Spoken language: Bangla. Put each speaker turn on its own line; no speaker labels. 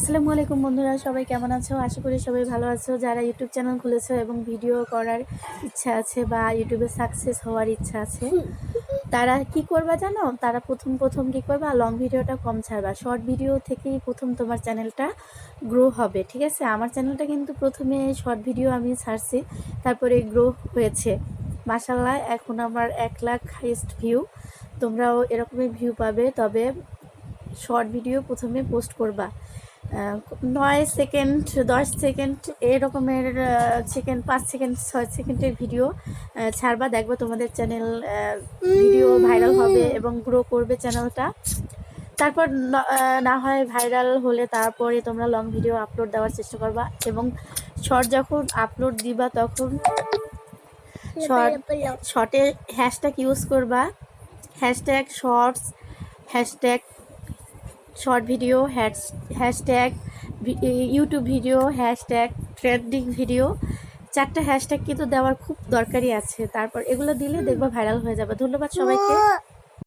আসসালামু আলাইকুম বন্ধুরা, সবাই কেমন আছো? আশা করি সবাই ভালো আছো। যারা ইউটিউব চ্যানেল খুলেছো এবং ভিডিও করার ইচ্ছা আছে বা ইউটিউবে সাকসেস হওয়ার ইচ্ছা আছে, তারা কি করবা জানো? তারা প্রথম কি করবা, লং ভিডিওটা কম ছাড়বা। শর্ট ভিডিও থেকেই প্রথম তোমার চ্যানেলটা গ্রো হবে, ঠিক আছে? আমার চ্যানেলটা কিন্তু প্রথমে শর্ট ভিডিও আমি ছাড়ছি, তারপরে গ্রো হয়েছে মাশাআল্লাহ। এখন আমার 1,00,000 হাইয়েস্ট ভিউ। তোমরাও এরকমই ভিউ পাবে, তবে শর্ট ভিডিও প্রথমে পোস্ট করবা। 9 সেকেন্ড 10 সেকেন্ড এরকমের সেকেন্ড, 5 সেকেন্ড 6 সেকেন্ডের ভিডিও ছাড়বা। দেখবো তোমাদের চ্যানেল ভিডিও ভাইরাল হবে এবং গ্রো করবে চ্যানেলটা। তারপর না হয় ভাইরাল হলে তারপরে তোমরা লং ভিডিও আপলোড দেওয়ার চেষ্টা করবা, এবং শর্ট যখন আপলোড দিবা তখন শর্টে হ্যাশট্যাগ ইউজ করবা। Hashtag shorts, hashtag short video, hashtag YouTube video, hashtag trending video. 4টা হ্যাশট্যাগ কিন্তু দেওয়ার খুব দরকারি আছে। তারপর এগুলো দিলে দেখবা ভাইরাল হয়ে যাবে। ধন্যবাদ সবাইকে।